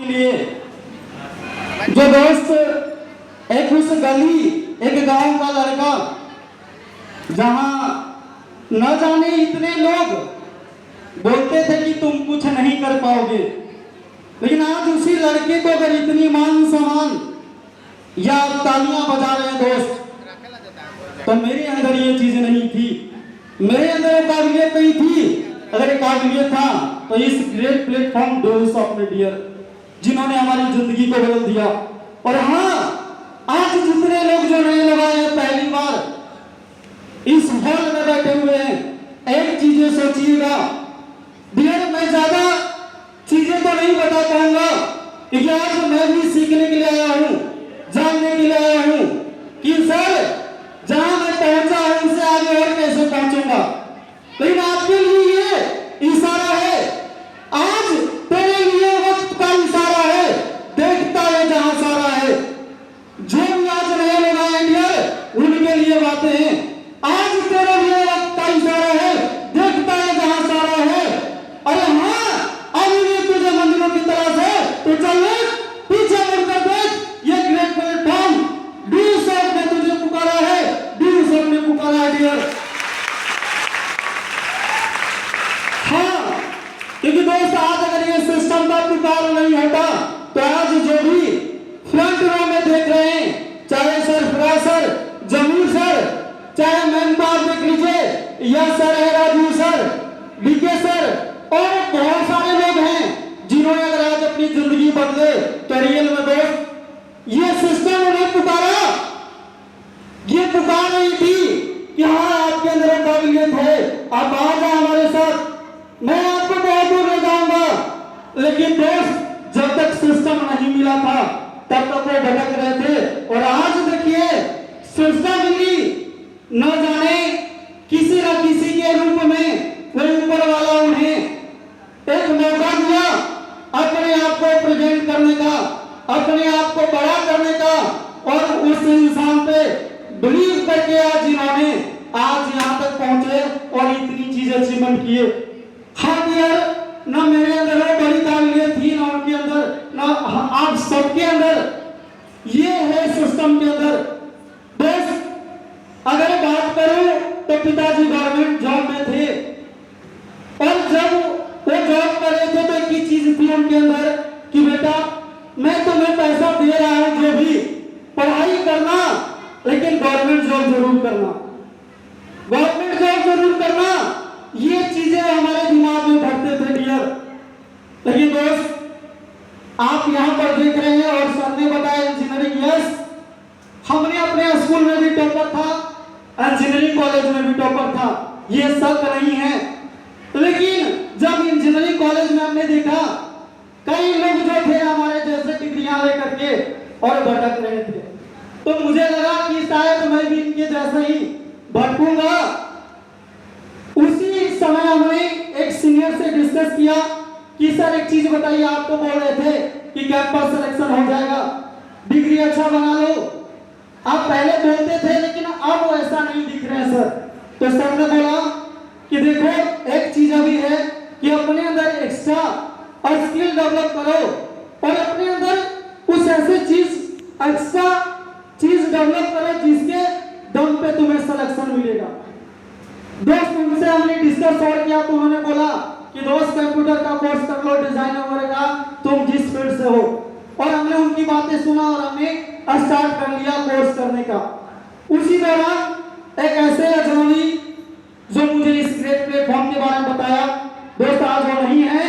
के लिए। जो दोस्त एक उस गली, एक गांव का लड़का, जहां न जाने इतने लोग बोलते थे कि तुम कुछ नहीं कर पाओगे, लेकिन आज उसी लड़के को अगर इतनी मान सम्मान या तालियां बजा रहे हैं दोस्त, तो मेरे अंदर ये चीज नहीं थी। मेरे अंदर काबिलियत नहीं थी। अगर एक काबिलियत था तो इस great platform doors of media, जिन्होंने हमारी जिंदगी को बदल दिया। और हाँ, आज जितने लोग जो नए लोग आए हैं पहली बार इस हॉल में बैठे हुए हैं, एक चीजें सोचिएगा डियर, मैं ज्यादा चीजें तो नहीं बता पाऊंगा, क्योंकि आज मैं भी सीखने के लिए आया हूँ, जानने के लिए आया हूँ कि सर जहां मैं पहुंचा हूं उससे आगे और कैसे पहुंचूंगा। लेकिन आपके लिए ये इशारा है, आज तेरे लिए वक्त का इशारा है, देखता है जहां सारा है। जो भी आज नए लोग आए डियर, उनके लिए बातें हैं। आज तेरे लिए वक्त का इशारा है, देखता है जहां सारा है। अरे हाँ, अभी भी तुझे मंजिलों की तरफ है, तो चल पीछे मुड़कर देख, ये ग्रेट प्लेटफॉर्म ड्यू शॉप ने तुझे पुकारा है, ड्यू शॉप ने पुकारा है डियर। हाँ, क्योंकि दोस्त आज अगर ये सिस्टम का पुकार नहीं होता तो आज जो भी फ्रंट रो में देख रहे हैं, चाहे सरफराज सर, जमीर सर, चाहे मैनपावर देख लीजिए, या सर है राजू सर, डीके सर, और बहुत सारे लोग हैं जिन्होंने अगर आज अपनी जिंदगी बदले तो रियल में दोस्त ये सिस्टम उन्हें पुकारा। ये पुकार रही थी कि हाँ आपके अंदर काबिलियत है, आप आ जाए हमारे साथ, मैं आपको बहुत दूर ले जाऊंगा। लेकिन दोस्त जब तक सिस्टम नहीं मिला था तब तक वो भटक रहे थे। और आज देखिए सिस्टम मिली, न जाने किसी न किसी के रूप में वो ऊपर वाला उन्हें एक मौका दिया अपने आप को प्रेजेंट करने का, अपने आप को बड़ा करने का, और उस इंसान पे बिलीव करके आज जिन्होंने आज यहाँ तक पहुंचे और इतनी चीजें अचीवमेंट किए। हाँ डियर, ना मेरे अंदर बड़ी काबिलियत थी, ना उनके अंदर, ना आप सबके अंदर ये है सिस्टम के अंदर। दोस्त अगर बात करूं तो पिताजी गवर्नमेंट जॉब में थे, और जब वो जॉब कर रहे थे तो एक ही चीज थी उनके अंदर कि बेटा मैं तुम्हें पैसा दे रहा हूं, जो भी पढ़ाई करना, लेकिन गवर्नमेंट जॉब जरूर करना, गवर्नमेंट जॉब जरूर करना। ये चीजें हमारे दिमाग में भरते थे डियर। लेकिन दोस्त आप यहाँ पर देख रहे हैं, और सर ने बताया इंजीनियरिंग, यस हमने अपने स्कूल में भी टॉपर था, इंजीनियरिंग कॉलेज में भी टॉपर था, ये शक नहीं है। लेकिन जब इंजीनियरिंग कॉलेज में हमने देखा कई लोग जो थे हमारे जैसे डिग्रियां लेकर के और भटक रहे थे, तो मुझे लगा कि शायद मैं भी इनके जैसे ही भटकूंगा। उसी समय हमने एक सीनियर से डिस्कस किया कि सर एक चीज बताइए, आप तो बोल रहे थे कि कैंपस सिलेक्शन हो जाएगा, डिग्री अच्छा बना लो, आप पहले बोलते थे लेकिन अब ऐसा नहीं दिख रहे हैं सर। तो सर ने बोला कि देखो एक चीज अभी है कि अपने अंदर एक्स्ट्रा और स्किल डेवलप करो, और अपने अंदर कुछ ऐसी चीज एक्स्ट्रा चीज डेवलप करो जिसके दम पे तुम्हें सिलेक्शन मिलेगा। दोस्त उनसे हमने डिस्कस और किया तो उन्होंने बोला कि दोस्त कंप्यूटर का कोर्स कर लो, डिजाइनर वगैरह का, तुम जिस फील्ड से हो। और हमने उनकी बातें सुना और हमने स्टार्ट कर लिया कोर्स करने का। उसी दौरान एक ऐसे अजनबी जो मुझे इस ग्रेट प्लेटफॉर्म के बारे में बताया, दोस्त आज वो नहीं है,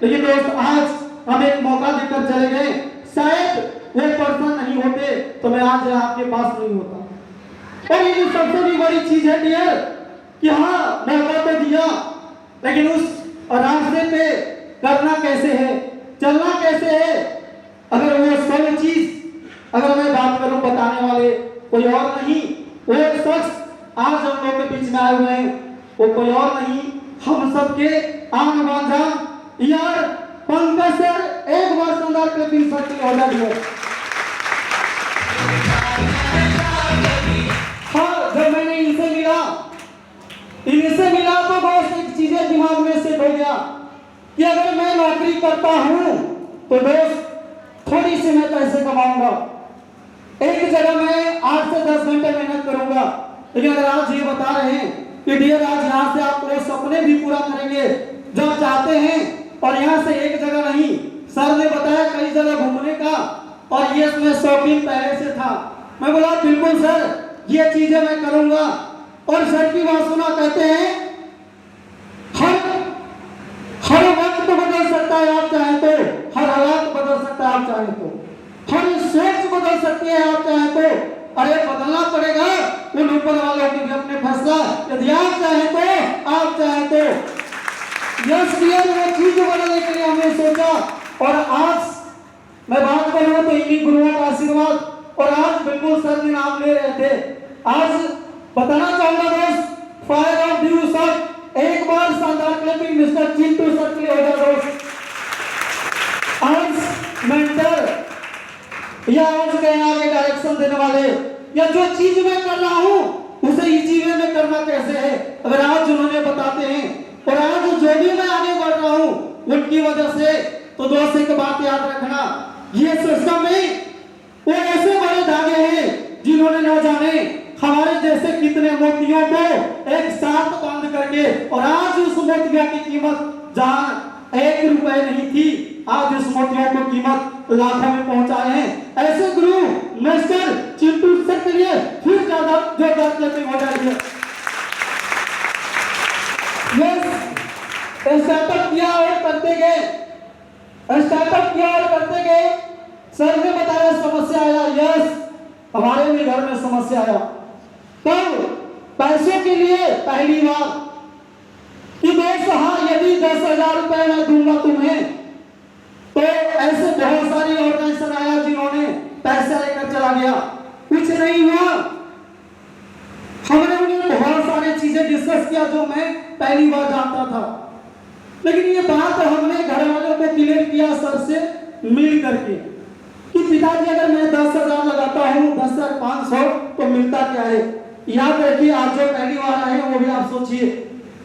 लेकिन दोस्त आज हम एक मौका देकर चले गए। शायद वो पर्सन नहीं होते तो मैं आज आपके पास नहीं होता। और ये सबसे भी बड़ी चीज है डियर कि हाँ मौका तो दिया, लेकिन उस रास्ते पे करना कैसे है, चलना कैसे है। अगर वो सब चीज अगर मैं बात करूं बताने वाले कोई और नहीं, वो शख्स आज हम लोग के बीच में आए हुए हैं, वो कोई और नहीं, हम सबके आन बांझा यार पंकज सर। एक बार शानदार क्लैपिंग सर्कल ऑर्डर दिया। हाँ, जब मैंने इनसे मिला तो बस एक चीजें दिमाग में सेट हो गया कि अगर मैं नौकरी करता हूं तो दोस्त थोड़ी सी मैं पैसे कमाऊंगा, एक जगह मैं 8 से 10 घंटे मेहनत करूंगा। लेकिन अगर आज ये बता रहे हैं कि डियर आज यहाँ से आप वो सपने भी पूरा करेंगे जो चाहते हैं, और यहाँ से एक जगह नहीं, सर ने बताया कई जगह घूमने का, और ये मैं शौकीन पहले से था। मैं बोला बिल्कुल सर, ये चीजें मैं करूंगा। और सर की बात सुना, कहते हैं हर वक्त बदल सकता है आप चाहें तो, हर हालात बदल सकता है आप चाहें तो, हर सोच बदल सकती है आप चाहें तो। अरे बदलना पड़ेगा उन ऊपर वालों की भी अपने फैसला, यदि आप चाहें तो, आप चाहें तो। यस डियर, वो चीज बदलने के लिए हमने सोचा, और आज मैं बात करूँ तो इन्हीं गुरुओं का आशीर्वाद। और आज बिल्कुल सर ने नाम ले रहे थे, आज बताना चाहूंगा दोस्त, फायर ऑफ ड्यू सर, एक बार शानदार क्लैपिंग मिस्टर चिंटू सर के लिए हो जाए दोस्त। आज मेंटर या आज के आगे डायरेक्शन देने वाले, या जो चीज मैं कर रहा हूं उसे इसी वे में करना कैसे है, अगर आज उन्होंने बताते हैं, और आज जो भी मैं आगे बढ़ रहा हूं उनकी वजह से। तो दोस्त एक बात याद रखना, ये सिस्टम में वो ऐसे बड़े धागे हैं जिन्होंने न जाने हमारे जैसे कितने मोतियों को एक साथ बांध करके, और आज उस मोतियों की कीमत जहां 1 रुपए नहीं थी, आज उस मोतियों को कीमत लाखों में पहुंचाए हैं। ऐसे गुरु मिस्टर चिंटू सर के लिए फिर ज्यादा जोरदार क्लैपिंग हो जाएगी। स्टार्टअप किया और करते गए, स्टार्टअप किया और करते गए। सर ने बताया समस्या आया, यस हमारे भी घर में समस्या आया। तब पैसों के लिए पहली बार कि दोस्त हाँ, यदि 10,000 रुपए मैं दूंगा तुम्हें, तो ऐसे बहुत सारी ऑर्गेनाइजेशन आया जिन्होंने पैसा लेकर चला गया, कुछ नहीं हुआ। हमने उन्हें बहुत सारी चीजें डिस्कस किया जो मैं पहली बार जानता था, लेकिन ये बात हमने घर वालों को क्लियर किया सर से मिल करके कि पिताजी अगर मैं 10,000 लगाता हूँ, 10,500 तो मिलता क्या है। याद रखिए, आज जो पहली बार आए हैं वो भी आप सोचिए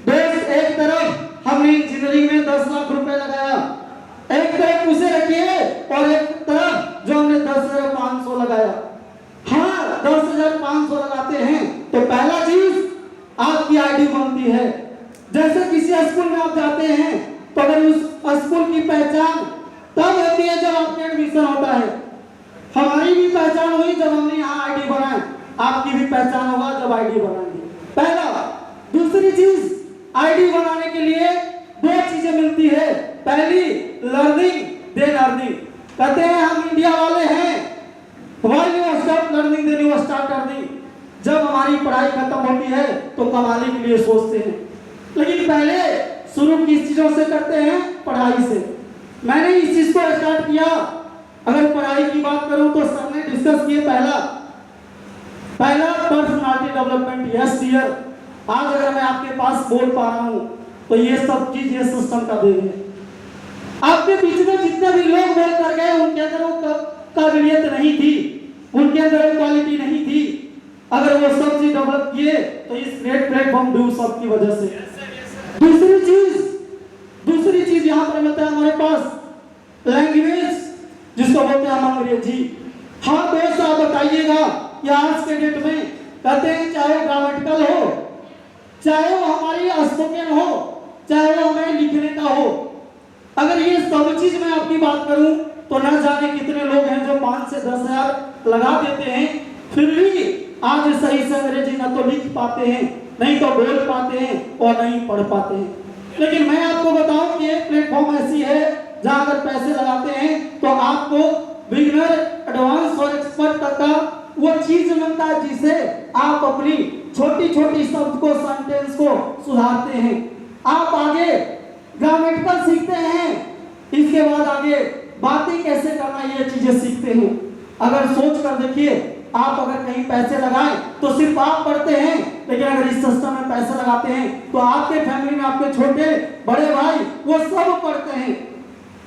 दोस्त, एक तरफ हमने इंजीनियरिंग में 10 लाख रुपए लगाया, एक तरफ उसे रखिए, और एक तरफ जो हमने 10,500 लगाया। हाँ 10,500 लगाते हैं तो पहला चीज आपकी आईडी बनती है। जैसे किसी स्कूल में आप जाते हैं तो अगर उस स्कूल की पहचान तब होती है जब आपका एडमिशन होता है। हमारी भी पहचान हुई जब हमने यहाँ आईडी बनाई, आपकी भी पहचान होगा जब आईडी बनाएंगे। पहला, दूसरी चीज आईडी बनाने के लिए 2 चीजें मिलती है, पहली लर्निंग, देन अर्निंग। कहते हैं हम इंडिया वाले हैं, why you stop learning then you start earning. जब हमारी पढ़ाई खत्म होती है तो कमाने के लिए सोचते हैं, लेकिन पहले शुरू किस चीजों से करते हैं, पढ़ाई से। मैंने इस चीज को स्टार्ट किया। अगर पढ़ाई की बात करूं तो सर ने डिस्कस किए पहला पर्सनालिटी डेवलपमेंट। यस डियर, आज अगर मैं आपके पास बोल पा रहा हूं तो ये सब चीज ये सिस्टम का देन है। आपके बीच में जितने भी लोग बोल कर गए उनके अंदर वो काबिलियत नहीं थी, उनके अंदर वो क्वालिटी नहीं थी। अगर वो सब चीज डेवलप किए तो इस ग्रेट प्लेटफॉर्म ड्यू सब की वजह से। दूसरी चीज यहाँ पर मिलता है हमारे पास लैंग्वेज, जिसको बोलते हैं हम अंग्रेजी। हाँ दोस्त, आप बताइएगा कि आज के डेट में कहते हैं चाहे ग्रामेटिकल हो, चाहे वो हमारी स्पोकन हो, चाहे वो हमें लिखने का हो, अगर ये सब चीज मैं आपकी बात करूं तो न जाने कितने लोग हैं जो 5 से 10,000 लगा देते हैं, फिर भी आज सही से अंग्रेजी न तो लिख पाते हैं, नहीं तो बोल पाते हैं, और नहीं पढ़ पाते हैं। लेकिन मैं आपको बताऊं कि एक प्लेटफॉर्म ऐसी है जहां अगर पैसे लगाते हैं तो आपको बिगिनर, एडवांस और एक्सपर्ट तक का वो चीज मिलता है जिसे आप अपनी छोटी छोटी शब्द को, सेंटेंस को सुधारते हैं। आप आगे ग्रामेटिकल सीखते हैं, इसके बाद आगे बातें कैसे करना ये चीजें सीखते हैं। अगर सोच कर देखिए, आप अगर कहीं पैसे लगाएं तो सिर्फ आप पढ़ते हैं, लेकिन अगर इस सिस्टम में पैसे लगाते हैं तो आपके फैमिली में आपके छोटे बड़े भाई वो सब पढ़ते हैं।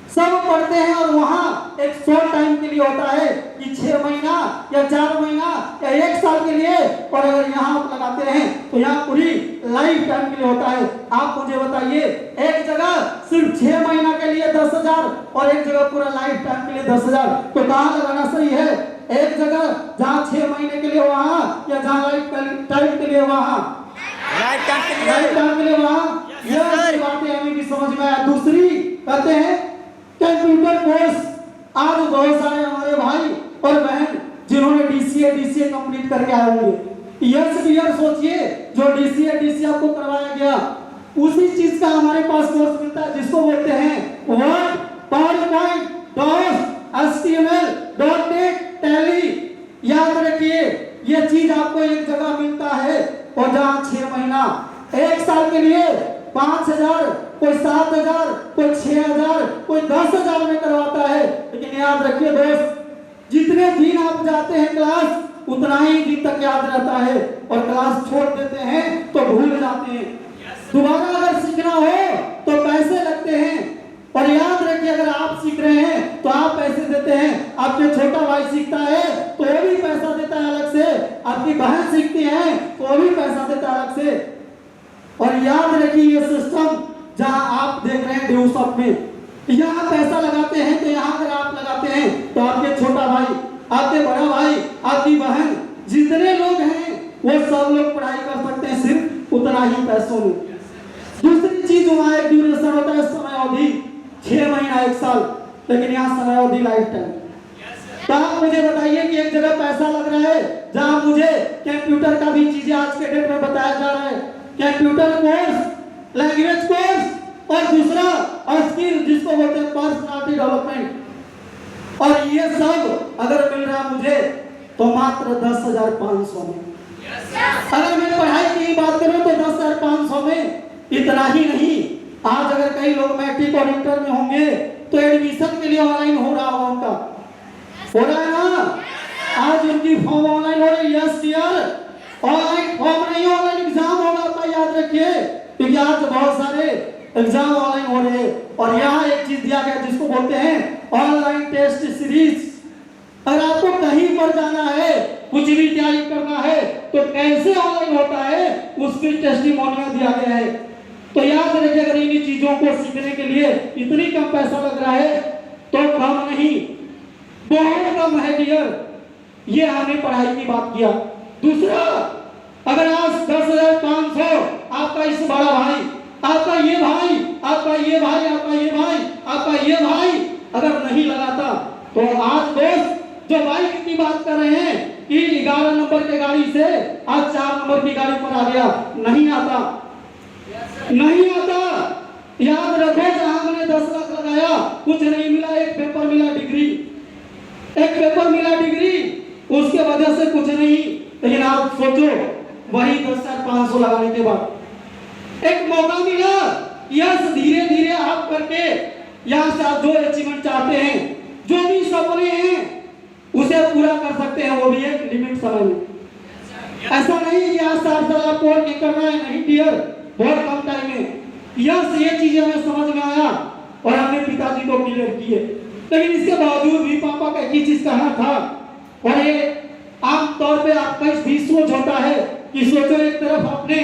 सब पढ़ते हैं और वहाँ एक शॉर्ट टाइम के लिए होता है कि 6 महीना या 4 महीना या 1 साल के लिए, और अगर यहाँ आप लगाते हैं तो यहाँ पूरी लाइफ टाइम के लिए होता है। आप मुझे बताइए, एक जगह सिर्फ 6 महीना के लिए 10,000 और एक जगह पूरा लाइफ टाइम के लिए 10,000, तो कहाँ लगाना सही है? एक जगह जहाँ 6 महीने के लिए वहाँ, या जहाँ लाइफ टाइम के लिए वहाँ? लाइफ टाइम के लिए वहाँ। यह बातें हमें भी समझ में आया। दूसरी कहते हैं कंप्यूटर कोर्स। आज बहुत सारे हमारे भाई और बहन जिन्होंने डीसीए कंप्लीट करके आए होंगे, यार सोचिए, जो डीसीए आपको करवाया गया उसी चीज का हमारे पास कोर्स मिलता है जिसको बोलते हैं Word, PowerPoint, DOS, HTML, dot net, Tally. याद रखिए, यह चीज आपको एक जगह मिलता है, और जहां 6 महीना, 1 साल के लिए 5,000, कोई 7,000, कोई 6,000, कोई 10,000 में करवाता है। लेकिन याद रखिए दोस्त, जितने दिन आप जाते हैं क्लास, उतना ही दिन तक याद रहता है, और क्लास छोड़ देते हैं तो भूल जाते हैं। दोबारा अगर सीखना हो तो पैसे लगते हैं, और याद रखिए, अगर आप सीख रहे हैं तो आप पैसे देते हैं, आपके छोटा भाई सीखता है तो वो भी पैसा देता है अलग से, आपकी बहन सीखती है तो वो भी पैसा देता है अलग से। और याद रखिए, ये सिस्टम जहां आप देख रहे हैं ड्यूसअप में, यहाँ पैसा लगाते हैं, तो यहाँ अगर आप लगाते हैं तो आपके छोटा भाई, आपके बड़ा भाई, आपकी बहन, जितने लोग हैं वो सब लोग पढ़ाई कर सकते हैं सिर्फ उतना ही पैसों में। दूसरी चीज, वहाँ एक ड्यूरेशन होता है, समय अवधि 6 महीना 1 साल, लेकिन यहाँ समय अवधि लाइफ टाइम। तो आप मुझे बताइए कि एक जगह पैसा लग रहा है जहाँ मुझे कंप्यूटर का भी चीजें आज के डेट में बताया जा रहा है, कंप्यूटर कोर्स, लैंग्वेज कोर्स, और दूसरा स्किल जिसको बोलते हैं पर्सनालिटी डेवलपमेंट। और ये सब अगर मिल रहा मुझे तो मात्र 10,500 में। अगर मैं पढ़ाई की बात करूं तो 10,500 में इतना ही नहीं, आज अगर कई लोग मैट्रिक और इंटर में होंगे तो एडमिशन के लिए ऑनलाइन हो रहा होगा, उनका हो रहा है ना, आज उनकी फॉर्म ऑनलाइन हो रही है। यस डियर, ऑनलाइन फॉर्म नहीं, ऑनलाइन एग्जाम होगा आपका, याद रखिए, क्योंकि आज बहुत सारे एग्जाम ऑनलाइन हो रहे हैं। और यहाँ एक चीज दिया गया जिसको बोलते हैं ऑनलाइन टेस्ट सीरीज। अगर आपको कहीं पर जाना है, कुछ भी तैयारी करना है, तो कैसे ऑनलाइन होता है उसकी टेस्टिमोनियल दिया गया है। तो याद रखिए, अगर इन चीजों को सीखने के लिए इतनी कम पैसा लग रहा है तो कम नहीं, बहुत कम है डियर। ये हमने पढ़ाई की बात किया। दूसरा, अगर आज 10,500 आपका इस बड़ा भाई, आपका ये भाई, आपका ये भाई, आपका ये भाई, आपका ये भाई अगर नहीं लगाता, तो आज दोस्त जो बाइक की बात कर रहे हैं कि 11 नंबर के गाड़ी से आज 4 नंबर की गाड़ी पर आ गया, नहीं आता, नहीं आता। याद रखो, जहां हमने 10 लाख लगाया कुछ नहीं मिला, एक पेपर मिला डिग्री, एक पेपर मिला डिग्री, उसके वजह से कुछ नहीं। लेकिन आप सोचो, वही 10,500 लगाने के बाद एक मौका मिला, यस, धीरे धीरे आप करके यहाँ से आप जो अचीवमेंट चाहते हैं, जो भी सपने हैं, उसे पूरा कर सकते हैं, वो भी एक लिमिट समय में। ऐसा नहीं कि आज 7 साल आपको और नहीं करना है, नहीं डियर, बहुत कम टाइम में। यस, ये चीजें हमें समझ में आया और हमने पिताजी को क्लियर किए। लेकिन इसके बावजूद भी पापा का एक ही चीज कहना था, और ये आमतौर पे आपका भी सोच होता है कि सोचो, एक तरफ आपने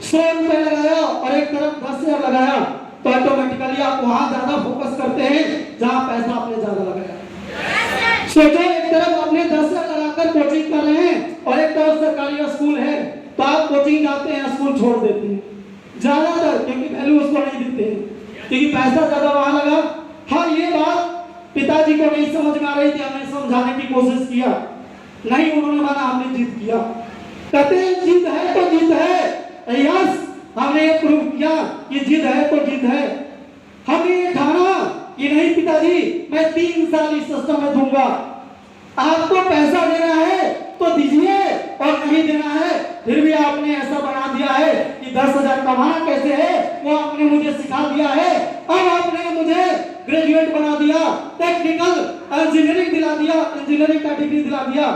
100 रुपए लगाया और एक तरफ 10,000 लगाया, तो ऑटोमेटिकली आप वहां ज्यादा फोकस करते हैं जहां पैसा आपने ज्यादा लगाया। सोचो, एक तरफ आपने 10,000 लगाकर कोचिंग कर रहे हैं और एक तरफ सरकारी स्कूल है, तो आप कोचिंग जाते हैं, स्कूल छोड़ देते हैं ज्यादातर, क्योंकि वैल्यू उसको नहीं देते हैं, क्योंकि पैसा ज्यादा वहां लगा। हाँ, ये बात पिताजी को नहीं समझ में आ रही थी, हमने समझाने की कोशिश किया, नहीं उन्होंने माना, हमने जिद किया। कहते हैं जिद है तो जिद है, यस, हमने ये प्रूव किया कि जिद है तो जिद है। हमने ये ठाना कि नहीं पिताजी, मैं 3 साल इस सिस्टम में दूंगा, आपको पैसा देना है तो दीजिए, और नहीं देना है फिर भी आपने ऐसा बना दिया है कि 10,000 कमाना कैसे है वो आपने मुझे सिखा दिया है। अब आपने मुझे ग्रेजुएट बना दिया, टेक्निकल इंजीनियरिंग दिला दिया, इंजीनियरिंग का डिग्री दिला दिया,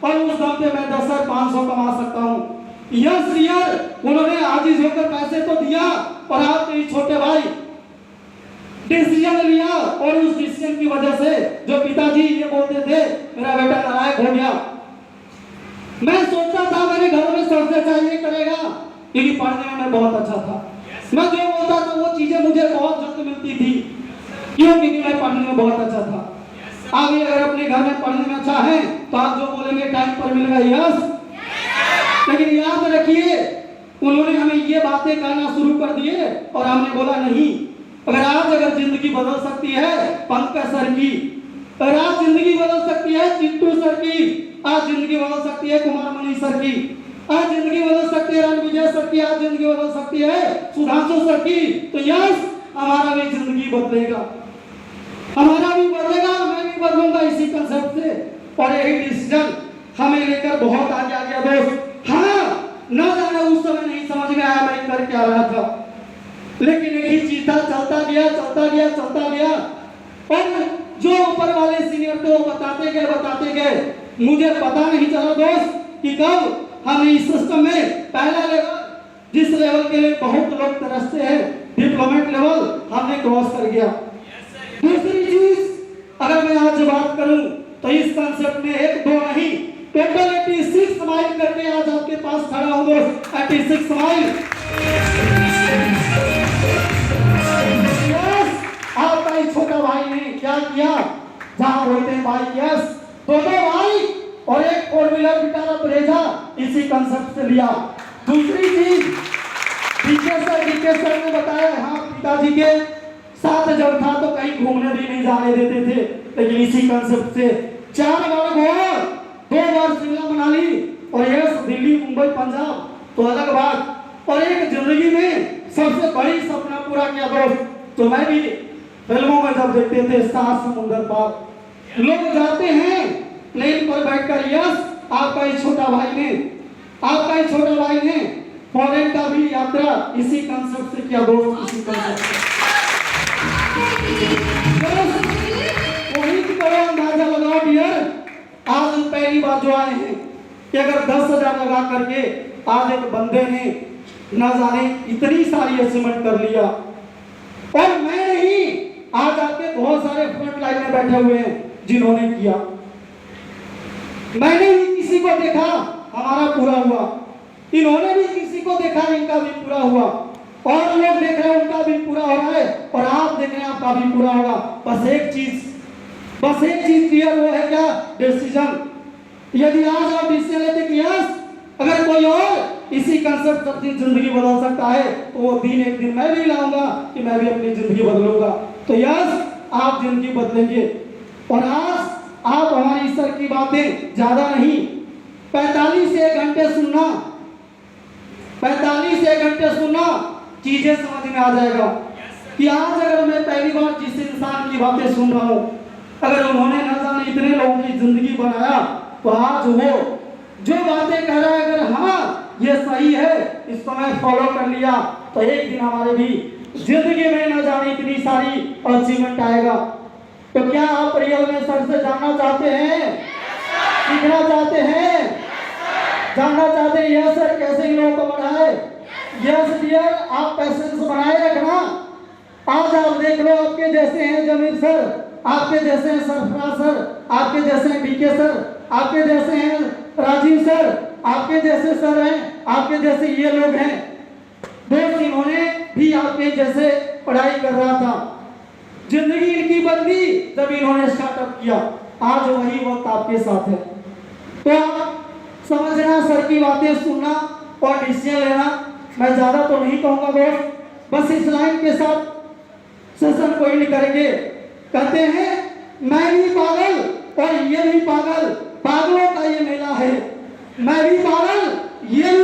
और उस दम पे मैं 10,500 कमा सकता हूँ। यस डियर, उन्होंने आजीज होकर पैसे तो दिया, और आपके छोटे भाई डिसीजन लिया और उस डिसीजन की वजह से जो पिताजी ये बोलते थे मेरा बेटा नालायक हो गया, मैं सोचता था मेरे घर में सबसे अच्छा ये करेगा क्योंकि पढ़ने में मैं बहुत अच्छा था। मैं जो बोलता था वो चीजें मुझे बहुत जल्द मिलती थी, क्यों? क्योंकि मैं पढ़ने में बहुत अच्छा था। आप अगर अपने घर में पढ़ने में अच्छा है तो आप जो बोलेंगे टाइम पर मिलेगा, यस। लेकिन याद रखिए उन्होंने हमें ये बातें कहना शुरू कर दिए और हमने बोला नहीं। अगर जिंदगी बदल सकती है पंकज सर की, अगर आज जिंदगी बदल सकती है चिट्टू सर की, आज जिंदगी बदल सकती है कुमार मणि सर की, आज जिंदगी बदल सकती है रणविजय सर की, आज जिंदगी बदल सकती है सुधांशु सर की, तो यस हमारा भी जिंदगी बदलेगा, हमारा भी बदलेगा, मैं भी बदलूंगा इसी कंसेप्ट से। और यही डिसीजन हमें लेकर बहुत आगे आ गया दोस्त। हाँ, न जाने उस समय नहीं समझ में आया मैं कर क्या रहा था, लेकिन एक ही चीज था, चलता गया चलता गया चलता गया। और जो ऊपर वाले सीनियर थे वो बताते गए, मुझे पता नहीं चला दोस्त कि कब हम इस सिस्टम में पहला लेवल, जिस लेवल के लिए बहुत लोग तरसते हैं, डिप्लोमेट लेवल, हमने क्रॉस कर गया। दूसरी चीज अगर मैं आज बात करूं तो इस कंसेप्ट में एक दो नहीं, टोटल 86 स्माइल करके आज आपके पास खड़ा हूं दोस्त। 86 स्माइल। आपका एक छोटा भाई ने क्या किया, जहां बोलते हैं भाई यस, दो भाई और एक 4 व्हीलर बिटारा ब्रेजा इसी कंसेप्ट से लिया। दूसरी चीज डीके सर ने बताया, हाँ पिताजी के साथ जब था तो कहीं घूमने भी नहीं जाने देते थे, लेकिन इसी कंसेप्ट से 4 बार गोवा, 2 बार शिमला मनाली और यस दिल्ली मुंबई पंजाब, तो अलग बात। और एक जिंदगी में सबसे बड़ी सपना पूरा किया दोस्त, तो मैं भी फिल्मों में जब देखते थे 7 समुंदर पार, लोग जाते हैं प्लेन पर बैठकर, यस आपका एक छोटा भाई ने फॉरेन का भी यात्रा इसी कंसेप्ट से किया दोस्त, इसी कंसेप्ट से। वही करो अंदाजा लगाओ डियर, आज पहली बार जो आए हैं कि अगर 10,000 लगा करके आज एक बंदे ने न जाने इतनी सारी अचीवमेंट कर लिया, और मैं नहीं, आज आपके बहुत सारे फ्रंट लाइन में बैठे हुए हैं जिन्होंने किया। मैंने भी किसी को देखा हमारा पूरा हुआ, इन्होंने भी किसी को देखा इनका भी पूरा हुआ, और लोग देख रहे हैं उनका भी पूरा हो रहा है, और आप देख रहे हैं आपका भी पूरा होगा। बस एक चीज क्लियर, वो है क्या? डिसीजन। यदि आज आप डिसीजन लेते कि यस अगर कोई और इसी कंसेप्ट से अपनी जिंदगी बदल सकता है तो वो दिन एक दिन मैं भी लाऊंगा कि मैं भी अपनी जिंदगी बदलूंगा, तो यस आप जिंदगी बदलेंगे। और आज आप हमारी सर की बातें ज्यादा नहीं, 45 से 1 घंटे सुनना, 45 से 1 घंटे सुनना, चीजें समझ में आ जाएगा कि आज अगर मैं पहली बार जिस इंसान की बातें सुन रहा हूं, अगर उन्होंने न जाने इतने लोगों की जिंदगी बनाया, तो आज वो जो बातें कह रहा है अगर हाँ ये सही है, इसको मैं फॉलो कर लिया, तो एक दिन हमारे भी जिंदगी में न जाने इतनी सारी अचीवमेंट आएगा। तो क्या आप रियल में सर से जानना चाहते हैं, सीखना चाहते हैं, जानना चाहते हैं यस सर कैसे इन लोगों को बढ़ाए? यस डियर, आप पैसेंस बनाए रखना। आज आप देख लो, आपके जैसे हैं जमीर सर, आपके जैसे हैं सरफराज सर, आपके जैसे हैं डीके सर, आपके जैसे हैं राजीव सर, आपके जैसे सर हैं, आपके जैसे ये लोग हैं दोस्त, इन्होंने भी आपके जैसे पढ़ाई कर रहा था, जिंदगी इनकी बदली जब इन्होंने स्टार्टअप किया, आज वही वक्त आपके साथ है। तो आप समझना, सर की बातें सुनना और डिसीजन लेना। मैं ज्यादा तो नहीं कहूंगा दोस्त, बस इस लाइन के साथ सेशन को एंड करेंगे। कहते हैं मैं भी पागल और ये भी पागल, पागलों का ये मेला है, मैं भी पागल ये भी